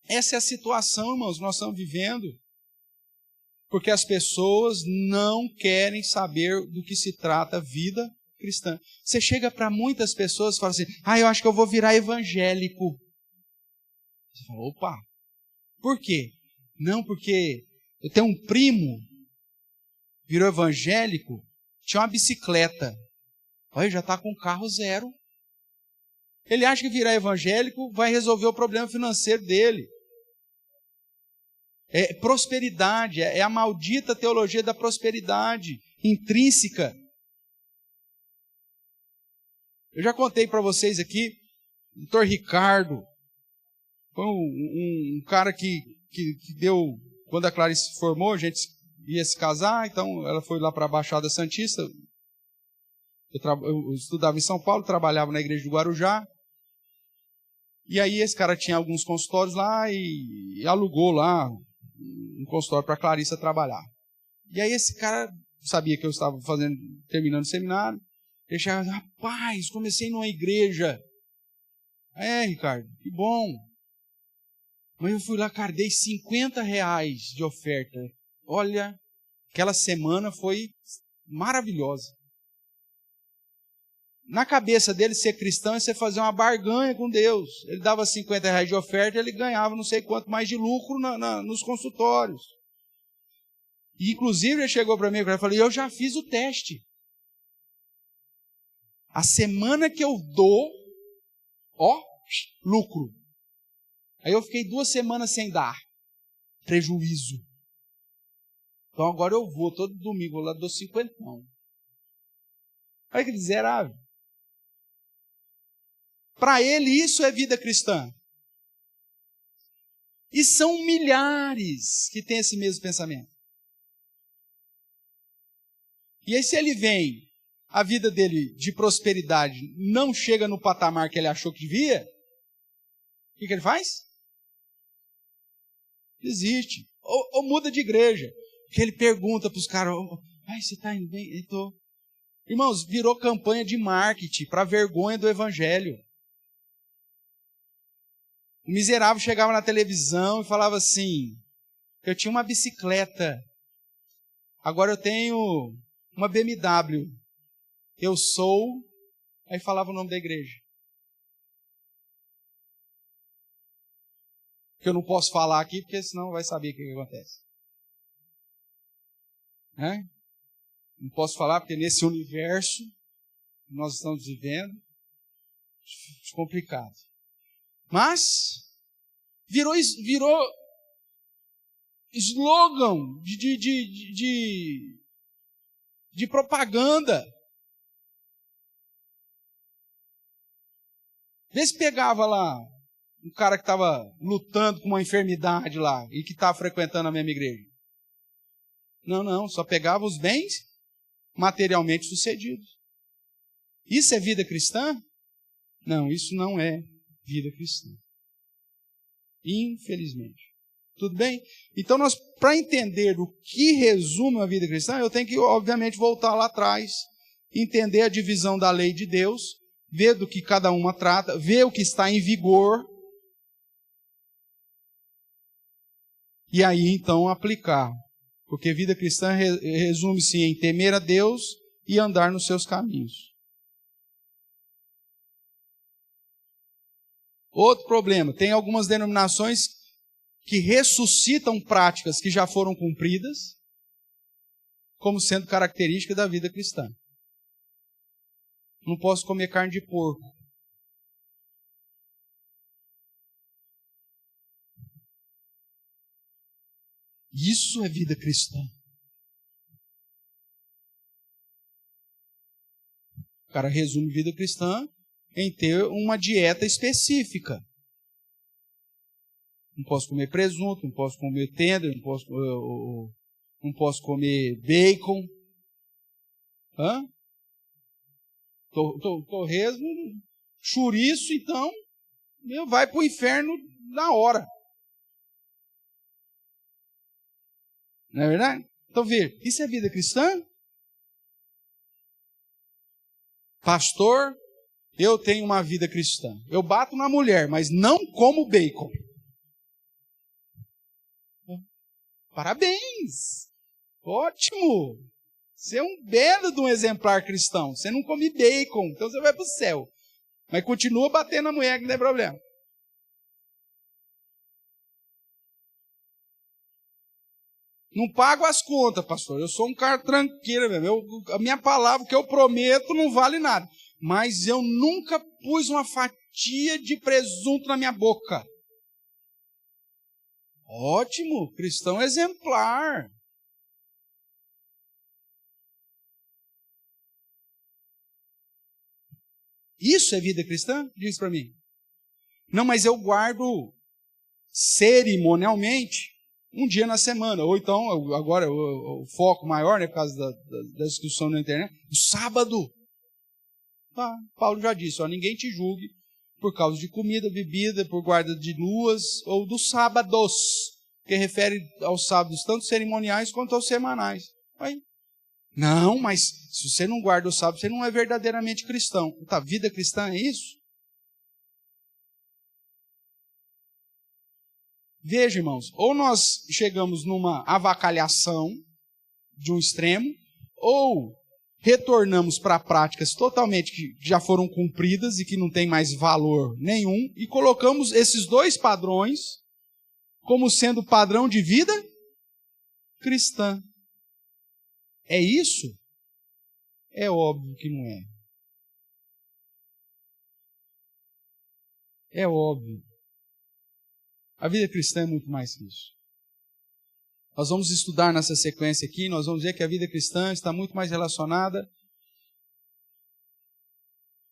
Essa é a situação, irmãos, que nós estamos vivendo. Porque as pessoas não querem saber do que se trata a vida cristã. Você chega para muitas pessoas e fala assim, eu acho que eu vou virar evangélico. Você fala, opa, por quê? Não, porque eu tenho um primo, virou evangélico, tinha uma bicicleta. Olha, já está com carro zero. Ele acha que virar evangélico vai resolver o problema financeiro dele. É prosperidade, é a maldita teologia da prosperidade intrínseca. Eu já contei para vocês aqui, o doutor Ricardo, foi um cara que deu, quando a Clarice se formou, a gente ia se casar, então ela foi lá para a Baixada Santista. Eu estudava em São Paulo, trabalhava na igreja do Guarujá. E aí esse cara tinha alguns consultórios lá e alugou lá um consultório para a Clarissa trabalhar. E aí esse cara sabia que eu estava terminando o seminário. Ele chegava, rapaz, comecei numa igreja. Ricardo, que bom. Mas eu fui lá, cara, dei R$50 de oferta. Olha, aquela semana foi maravilhosa. Na cabeça dele, ser cristão é você fazer uma barganha com Deus. Ele dava R$50 de oferta e ele ganhava não sei quanto mais de lucro nos consultórios. E, inclusive, ele chegou para mim e falou, eu já fiz o teste. A semana que eu dou, lucro. Aí eu fiquei 2 semanas sem dar. Prejuízo. Então agora eu vou, todo domingo, lá dou 50. Olha que miserável. Para ele isso é vida cristã. E são milhares que têm esse mesmo pensamento. E aí se ele vem, a vida dele de prosperidade não chega no patamar que ele achou que devia, o que ele faz? Desiste. Ou muda de igreja. Porque ele pergunta para os caras, você está indo bem? Eu tô. Irmãos, virou campanha de marketing para a vergonha do evangelho. O miserável chegava na televisão e falava assim, eu tinha uma bicicleta, agora eu tenho uma BMW, eu sou, aí falava o nome da igreja. Que eu não posso falar aqui, porque senão vai saber o que acontece. Não posso falar, porque nesse universo que nós estamos vivendo, é complicado. Mas virou slogan de propaganda. Vê se pegava lá um cara que estava lutando com uma enfermidade lá e que estava frequentando a mesma igreja. Não, só pegava os bens materialmente sucedidos. Isso é vida cristã? Não, isso não é vida cristã. Infelizmente. Tudo bem? Então, para entender o que resume a vida cristã, eu tenho que, obviamente, voltar lá atrás, entender a divisão da lei de Deus, ver do que cada uma trata, ver o que está em vigor, e aí, então, aplicar. Porque vida cristã resume-se em temer a Deus e andar nos seus caminhos. Outro problema, tem algumas denominações que ressuscitam práticas que já foram cumpridas como sendo característica da vida cristã. Não posso comer carne de porco. Isso é vida cristã. O cara resume vida cristã em ter uma dieta específica. Não posso comer presunto, não posso comer tender, não posso comer bacon. Torresmo, chouriço, então, vai para o inferno na hora. Não é verdade? Então, veja, isso é vida cristã? Pastor, eu tenho uma vida cristã. Eu bato na mulher, mas não como bacon. Parabéns! Ótimo! Você é um belo de um exemplar cristão. Você não come bacon, então você vai para o céu. Mas continua batendo na mulher, que não tem problema. Não pago as contas, pastor. Eu sou um cara tranquilo mesmo. A minha palavra que eu prometo não vale nada. Mas eu nunca pus uma fatia de presunto na minha boca. Ótimo, cristão exemplar. Isso é vida cristã? Diz para mim. Não, mas eu guardo cerimonialmente um dia na semana. Ou então, agora o foco maior, por causa da discussão na internet, o sábado. Paulo já disse, ninguém te julgue por causa de comida, bebida, por guarda de luas ou dos sábados, que refere aos sábados tanto cerimoniais quanto aos semanais. Aí, não, mas se você não guarda o sábado, você não é verdadeiramente cristão. Tá, vida cristã é isso? Veja, irmãos, ou nós chegamos numa avacalhação de um extremo, ou retornamos para práticas totalmente que já foram cumpridas e que não tem mais valor nenhum, e colocamos esses dois padrões como sendo padrão de vida cristã. É isso? É óbvio que não é. É óbvio. A vida cristã é muito mais que isso. Nós vamos estudar nessa sequência aqui, nós vamos ver que a vida cristã está muito mais relacionada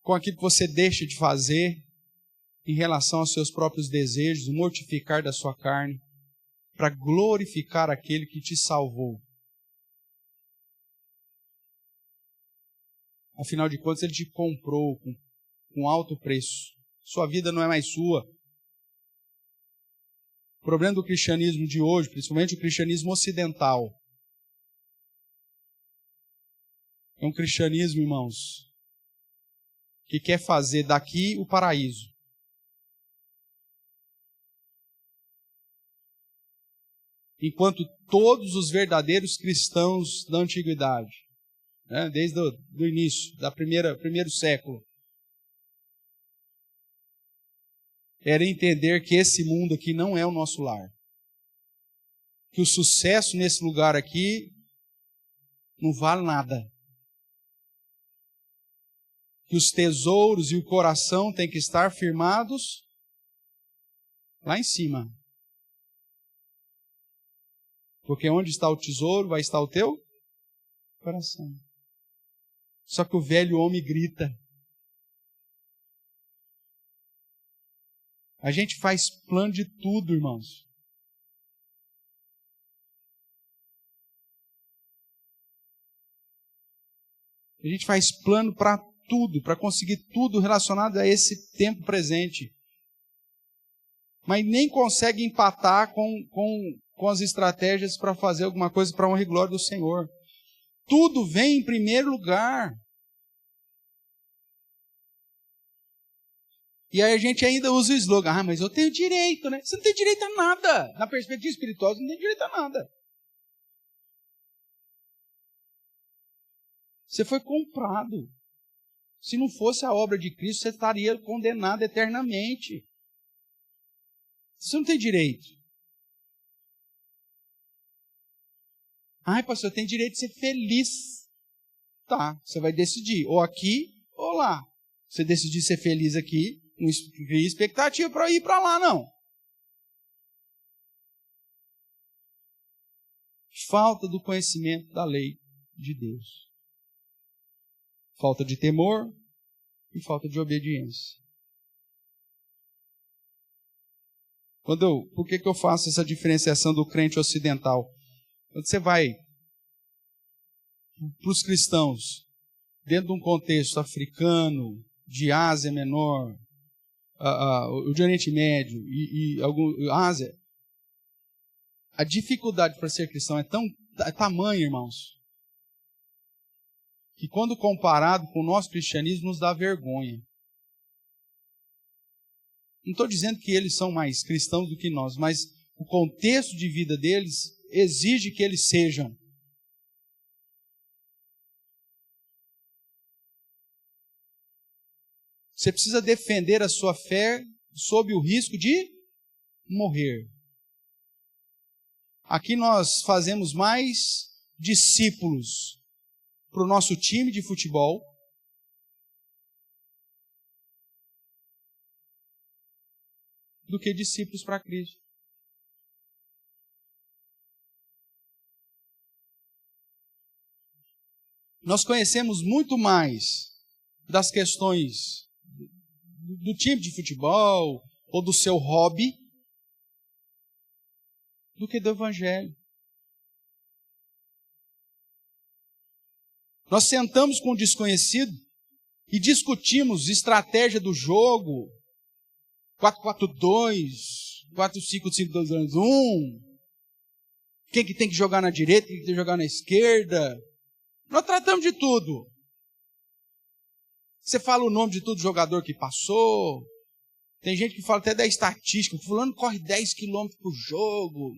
com aquilo que você deixa de fazer em relação aos seus próprios desejos, o mortificar da sua carne, para glorificar aquele que te salvou. Afinal de contas, ele te comprou com alto preço. Sua vida não é mais sua. O problema do cristianismo de hoje, principalmente o cristianismo ocidental, é um cristianismo, irmãos, que quer fazer daqui o paraíso. Enquanto todos os verdadeiros cristãos da antiguidade, desde o início, primeiro século, era entender que esse mundo aqui não é o nosso lar. Que o sucesso nesse lugar aqui não vale nada. Que os tesouros e o coração têm que estar firmados lá em cima. Porque onde está o tesouro, vai estar o teu coração. Só que o velho homem grita. A gente faz plano de tudo, irmãos. A gente faz plano para tudo, para conseguir tudo relacionado a esse tempo presente. Mas nem consegue empatar com as estratégias para fazer alguma coisa para a honra e glória do Senhor. Tudo vem em primeiro lugar. E aí a gente ainda usa o slogan, mas eu tenho direito, né? Você não tem direito a nada. Na perspectiva espiritual, você não tem direito a nada. Você foi comprado. Se não fosse a obra de Cristo, você estaria condenado eternamente. Você não tem direito. Ai, pastor, tem direito de ser feliz. Tá, você vai decidir, ou aqui ou lá. Você decidir ser feliz aqui, não cria expectativa para ir para lá, não. Falta do conhecimento da lei de Deus. Falta de temor e falta de obediência. Por que eu faço essa diferenciação do crente ocidental? Quando você vai para os cristãos, dentro de um contexto africano, de Ásia Menor, o de Oriente Médio e Ásia, a dificuldade para ser cristão é tamanha, irmãos, que quando comparado com o nosso cristianismo nos dá vergonha. Não estou dizendo que eles são mais cristãos do que nós, mas o contexto de vida deles exige que eles sejam. Você precisa defender a sua fé sob o risco de morrer. Aqui nós fazemos mais discípulos para o nosso time de futebol do que discípulos para Cristo. Nós conhecemos muito mais das questões do time de futebol ou do seu hobby do que do Evangelho. Nós sentamos com o desconhecido e discutimos estratégia do jogo, 4-4-2, 4-5-5-2-1, quem que tem que jogar na direita, quem que tem que jogar na esquerda. Nós tratamos de tudo. Você fala o nome de todo jogador que passou. Tem gente que fala até da estatística. Fulano corre 10 quilômetros por jogo.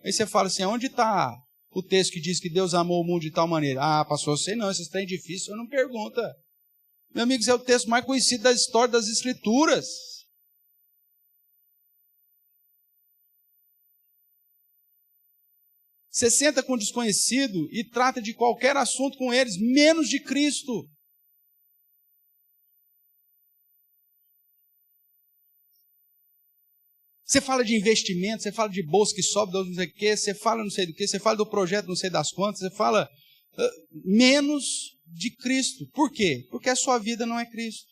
Aí você fala assim, onde está o texto que diz que Deus amou o mundo de tal maneira? Ah, pastor, eu sei não, esses trem difíceis, eu não pergunta. Meu amigo, esse é o texto mais conhecido da história das Escrituras. Você senta com um desconhecido e trata de qualquer assunto com eles, menos de Cristo. Você fala de investimento, você fala de bolsa que sobe, não sei o quê, você fala não sei do quê, você fala do projeto não sei das quantas, você fala menos de Cristo. Por quê? Porque a sua vida não é Cristo.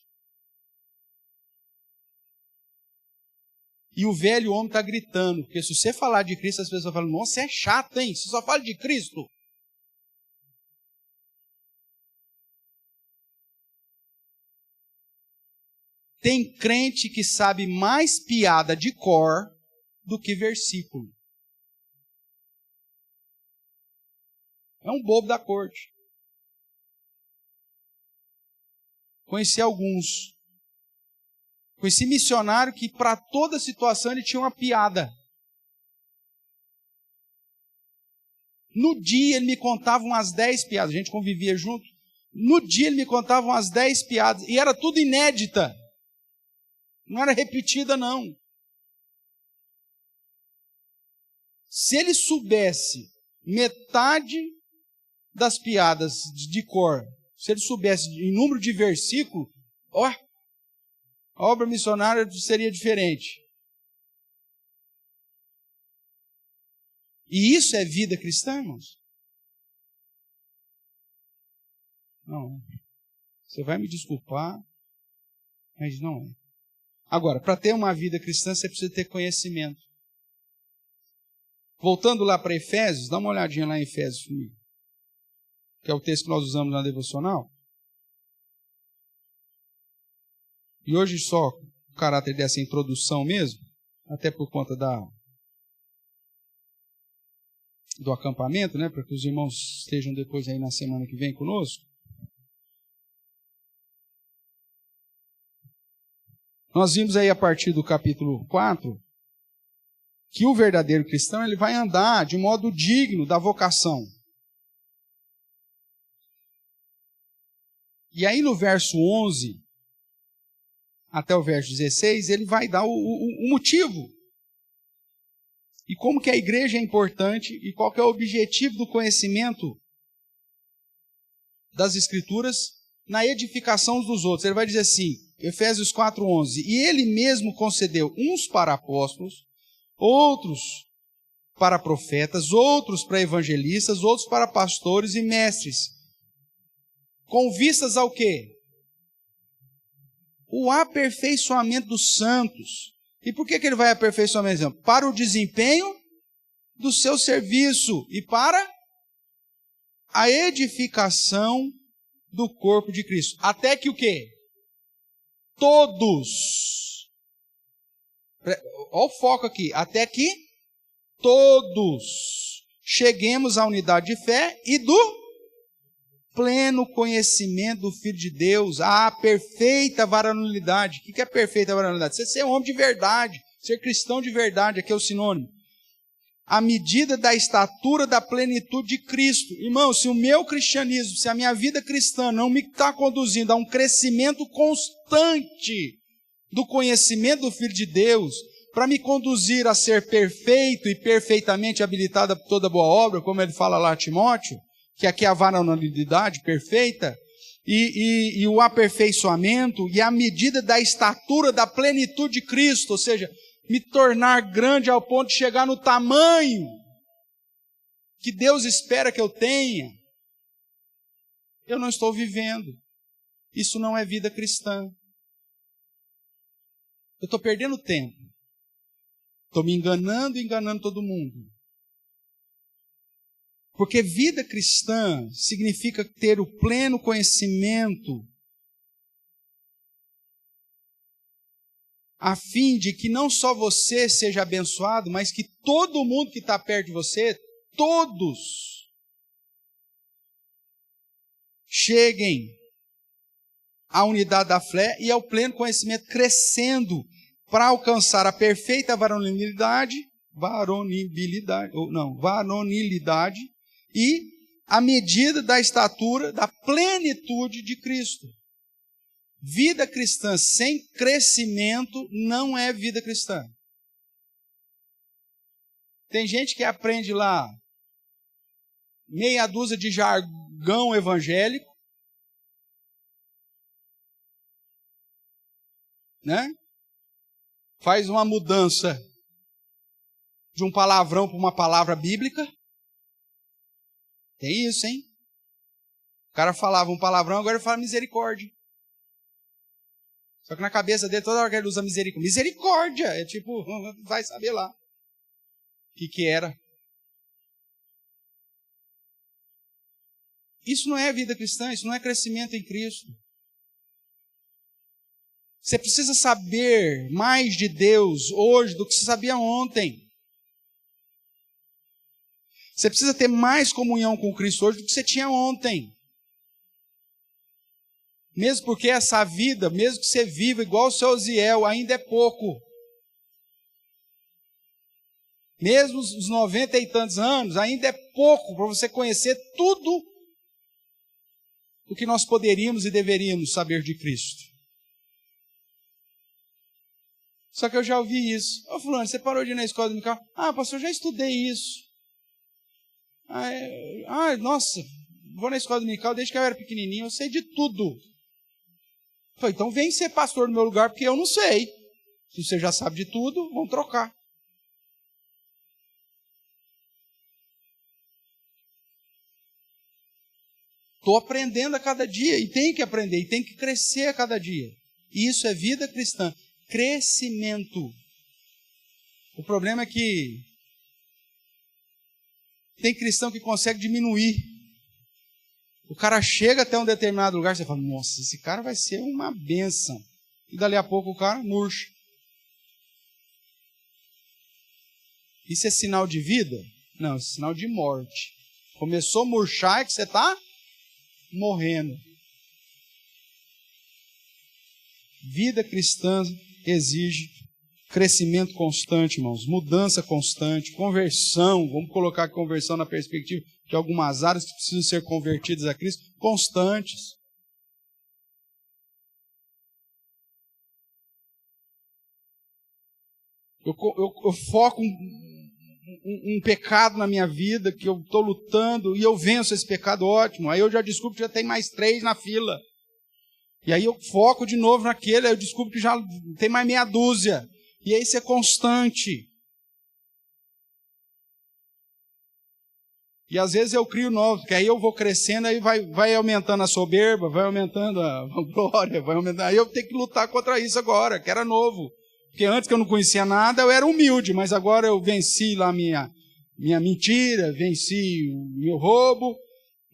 E o velho homem está gritando, porque se você falar de Cristo, as pessoas falam, nossa, você é chato, hein? Você só fala de Cristo. Tem crente que sabe mais piada de cor do que versículo. É um bobo da corte. Conheci alguns. Conheci missionário que para toda situação ele tinha uma piada. No dia ele me contava umas 10 piadas. A gente convivia junto. No dia ele me contava umas 10 piadas. E era tudo inédita. Não era repetida, não. Se ele soubesse metade das piadas de cor, se ele soubesse em número de versículo, a obra missionária seria diferente. E isso é vida cristã, irmãos? Não. Você vai me desculpar, mas não é. Agora, para ter uma vida cristã, você precisa ter conhecimento. Voltando lá para Efésios, dá uma olhadinha lá em Efésios comigo, que é o texto que nós usamos na devocional. E hoje só o caráter dessa introdução mesmo, até por conta do acampamento, né, para que os irmãos estejam depois aí na semana que vem conosco. Nós vimos aí a partir do capítulo 4 que o verdadeiro cristão ele vai andar de modo digno da vocação. E aí no verso 11, até o verso 16, ele vai dar o motivo. E como que a igreja é importante e qual que é o objetivo do conhecimento das Escrituras na edificação dos outros. Ele vai dizer assim, Efésios 4:11, e ele mesmo concedeu uns para apóstolos, outros para profetas, outros para evangelistas, outros para pastores e mestres. Com vistas ao quê? O aperfeiçoamento dos santos. E por que ele vai aperfeiçoamento? Para o desempenho do seu serviço e para a edificação do corpo de Cristo. Até que o quê? Todos. Olha o foco aqui. Até que todos cheguemos à unidade de fé e do pleno conhecimento do Filho de Deus, à perfeita varonilidade. O que é perfeita varonilidade? Você ser homem de verdade, ser cristão de verdade, aqui é o sinônimo. À medida da estatura da plenitude de Cristo. Irmão, se o meu cristianismo, se a minha vida cristã não me está conduzindo a um crescimento constante do conhecimento do Filho de Deus, para me conduzir a ser perfeito e perfeitamente habilitado para toda boa obra, como ele fala lá a Timóteo, que aqui é a varonilidade perfeita, e o aperfeiçoamento, e a medida da estatura da plenitude de Cristo, ou seja, me tornar grande ao ponto de chegar no tamanho que Deus espera que eu tenha, eu não estou vivendo. Isso não é vida cristã. Eu estou perdendo tempo. Estou me enganando e enganando todo mundo. Porque vida cristã significa ter o pleno conhecimento a fim de que não só você seja abençoado, mas que todo mundo que está perto de você, todos, cheguem à unidade da fé e ao pleno conhecimento, crescendo para alcançar a perfeita varonilidade e a medida da estatura, da plenitude de Cristo. Vida cristã sem crescimento não é vida cristã. Tem gente que aprende lá meia dúzia de jargão evangélico, né? Faz uma mudança de um palavrão para uma palavra bíblica. Tem isso, hein? O cara falava um palavrão, agora ele fala misericórdia. Só que na cabeça dele, toda hora que ele usa misericórdia. Misericórdia! É tipo, vai saber lá. O que era. Isso não é vida cristã, isso não é crescimento em Cristo. Você precisa saber mais de Deus hoje do que você sabia ontem. Você precisa ter mais comunhão com Cristo hoje do que você tinha ontem. Mesmo porque essa vida, mesmo que você viva igual o seu Osiel, ainda é pouco. Mesmo os 90 e tantos anos, ainda é pouco para você conhecer tudo o que nós poderíamos e deveríamos saber de Cristo. Só que eu já ouvi isso. Ô fulano, você parou de ir na escola dominical? Ah, pastor, eu já estudei isso. Nossa, vou na escola dominical desde que eu era pequenininho, eu sei de tudo. Falei, então vem ser pastor no meu lugar, porque eu não sei. Se você já sabe de tudo, vamos trocar. Estou aprendendo a cada dia, e tenho que aprender, e tenho que crescer a cada dia. E isso é vida cristã. Crescimento. O problema é que tem cristão que consegue diminuir. O cara chega até um determinado lugar, você fala, nossa, esse cara vai ser uma bênção. E dali a pouco o cara murcha. Isso é sinal de vida? Não, isso é sinal de morte. Começou a murchar, é que você está morrendo. Vida cristã exige crescimento constante, irmãos, mudança constante, conversão, vamos colocar conversão na perspectiva de algumas áreas que precisam ser convertidas a Cristo, constantes. Eu foco um pecado na minha vida, que eu estou lutando, e eu venço esse pecado, ótimo. Aí eu já descubro que já tem mais 3 na fila. E aí eu foco de novo naquele, aí eu descubro que já tem mais meia dúzia. E aí isso é constante. E às vezes eu crio novos, porque aí eu vou crescendo, aí vai aumentando a soberba, vai aumentando a glória, vai aumentando. Aí eu tenho que lutar contra isso agora, que era novo. Porque antes que eu não conhecia nada, eu era humilde, mas agora eu venci lá minha mentira, venci o meu roubo,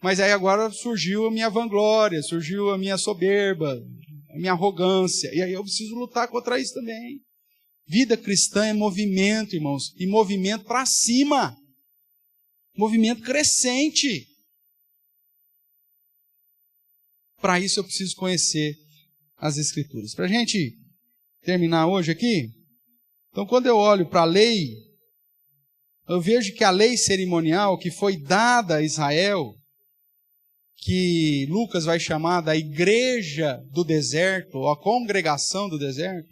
mas aí agora surgiu a minha vanglória, surgiu a minha soberba, a minha arrogância, e aí eu preciso lutar contra isso também. Vida cristã é movimento, irmãos, e movimento para cima, movimento crescente. Para isso eu preciso conhecer as Escrituras. Para a gente terminar hoje aqui, então quando eu olho para a lei, eu vejo que a lei cerimonial que foi dada a Israel, que Lucas vai chamar da igreja do deserto, ou a congregação do deserto,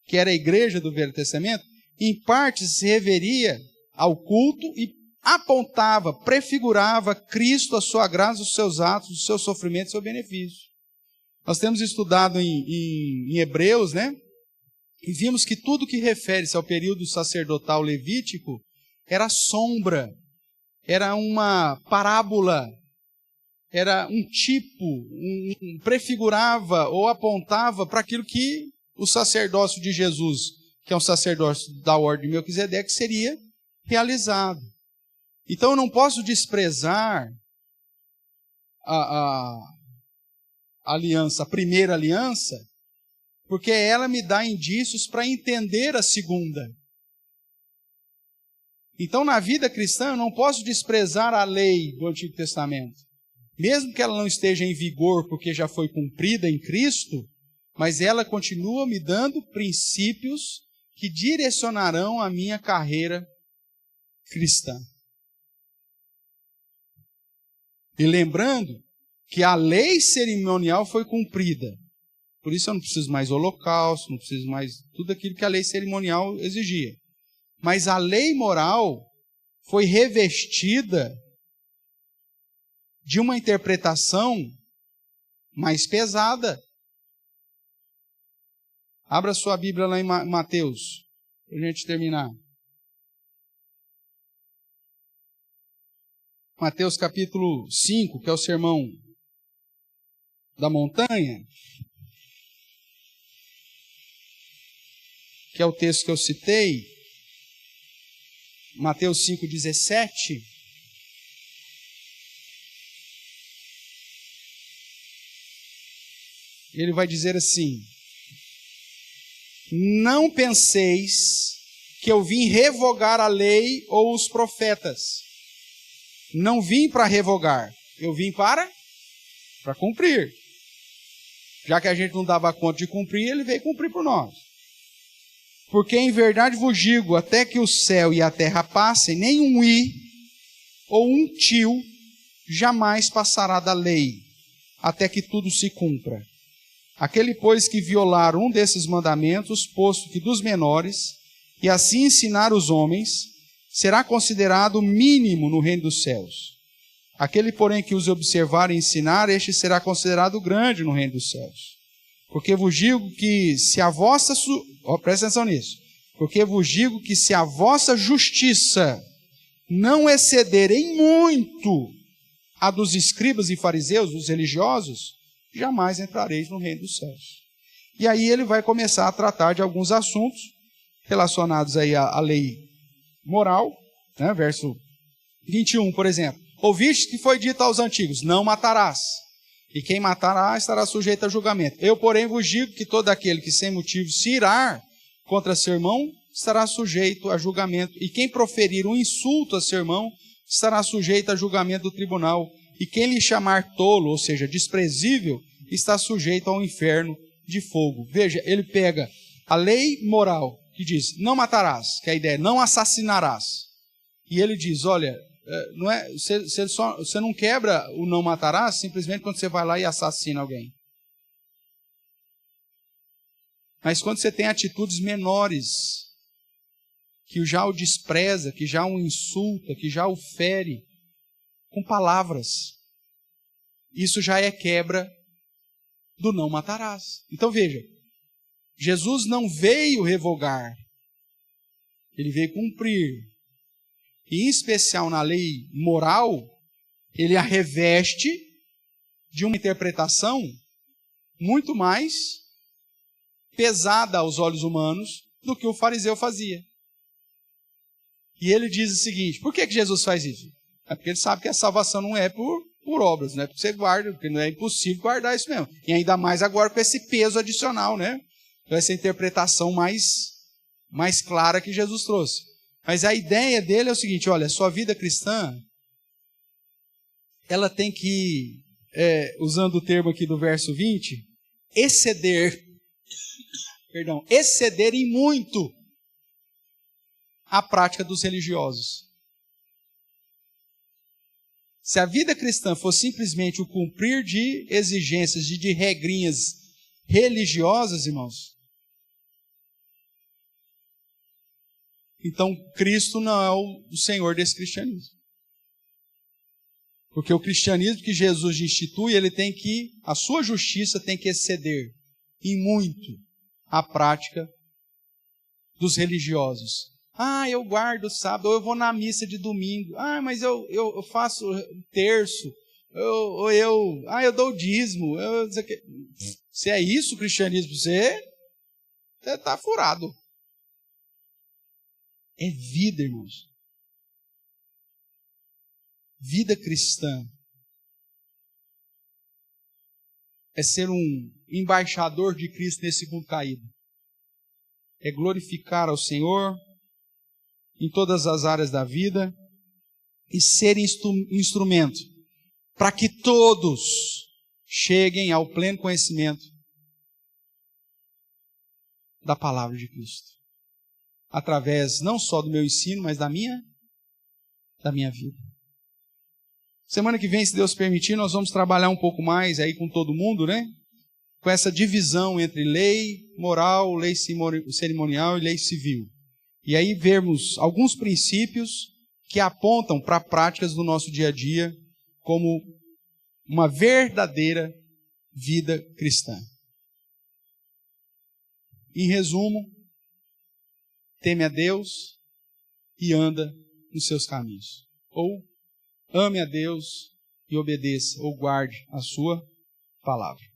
que era a igreja do Velho Testamento, em parte se referia ao culto e apontava, prefigurava Cristo, a sua graça, os seus atos, os seus sofrimentos, o seu benefício. Nós temos estudado em Hebreus, né? E vimos que tudo que refere-se ao período sacerdotal levítico era sombra, era uma parábola, era um tipo, prefigurava ou apontava para aquilo que o sacerdócio de Jesus, que é um sacerdócio da ordem de Melquisedeque, seria realizado. Então eu não posso desprezar a aliança, a primeira aliança, porque ela me dá indícios para entender a segunda. Então, na vida cristã, eu não posso desprezar a lei do Antigo Testamento. Mesmo que ela não esteja em vigor porque já foi cumprida em Cristo, mas ela continua me dando princípios que direcionarão a minha carreira cristã. E lembrando que a lei cerimonial foi cumprida. Por isso eu não preciso mais holocausto, não preciso mais tudo aquilo que a lei cerimonial exigia. Mas a lei moral foi revestida de uma interpretação mais pesada. Abra sua Bíblia lá em Mateus, para a gente terminar. Mateus capítulo 5, que é o sermão da montanha, que é o texto que eu citei, Mateus 5,17. Ele vai dizer assim: não penseis que eu vim revogar a lei ou os profetas. Não vim para revogar, eu vim para cumprir. Já que a gente não dava conta de cumprir, ele veio cumprir por nós. Porque em verdade vos digo, até que o céu e a terra passem, nem um i ou um tio jamais passará da lei, até que tudo se cumpra. Aquele, pois, que violar um desses mandamentos, posto que dos menores, e assim ensinar os homens, será considerado mínimo no reino dos céus. Aquele, porém, que os observar e ensinar, este será considerado grande no reino dos céus. Porque vos digo que se a vossa... presta atenção nisso. Porque vos digo que se a vossa justiça não exceder em muito a dos escribas e fariseus, dos religiosos, jamais entrareis no reino dos céus. E aí ele vai começar a tratar de alguns assuntos relacionados aí à lei moral, né? Verso 21, por exemplo. Ouviste que foi dito aos antigos, não matarás. E quem matará estará sujeito a julgamento. Eu, porém, vos digo que todo aquele que sem motivo se irar contra seu irmão estará sujeito a julgamento. E quem proferir um insulto a seu irmão estará sujeito a julgamento do tribunal. E quem lhe chamar tolo, ou seja, desprezível, está sujeito ao inferno de fogo. Veja, ele pega a lei moral, que diz, não matarás, que a ideia é não assassinarás. E ele diz, olha, não é, você não quebra o não matarás simplesmente quando você vai lá e assassina alguém. Mas quando você tem atitudes menores, que já o despreza, que já o insulta, que já o fere com palavras. Isso já é quebra do não matarás. Então veja, Jesus não veio revogar, ele veio cumprir. E em especial na lei moral, ele a reveste de uma interpretação muito mais pesada aos olhos humanos do que o fariseu fazia. E ele diz o seguinte: por que Jesus faz isso? É porque ele sabe que a salvação não é por obras, não é porque você guarda, porque não é impossível guardar isso mesmo. E ainda mais agora com esse peso adicional, né? Com essa interpretação mais clara que Jesus trouxe. Mas a ideia dele é o seguinte: olha, sua vida cristã, ela tem que, usando o termo aqui do verso 20, exceder em muito a prática dos religiosos. Se a vida cristã for simplesmente o cumprir de exigências, de regrinhas religiosas, irmãos, então Cristo não é o Senhor desse cristianismo. Porque o cristianismo que Jesus institui, a sua justiça tem que exceder em muito a prática dos religiosos. Ah, eu guardo o sábado, ou eu vou na missa de domingo. Ah, mas eu faço terço. Eu dou o dízimo. Se é isso o cristianismo, você está furado. É vida, irmãos. Vida cristã é ser um embaixador de Cristo nesse mundo caído. É glorificar ao Senhor em todas as áreas da vida e ser instrumento para que todos cheguem ao pleno conhecimento da palavra de Cristo. Através não só do meu ensino, mas da minha vida. Semana que vem, se Deus permitir, nós vamos trabalhar um pouco mais aí com todo mundo, né? Com essa divisão entre lei moral, lei cerimonial e lei civil. E aí vermos alguns princípios que apontam para práticas do nosso dia a dia como uma verdadeira vida cristã. Em resumo, teme a Deus e anda nos seus caminhos. Ou ame a Deus e obedeça, ou guarde a sua palavra.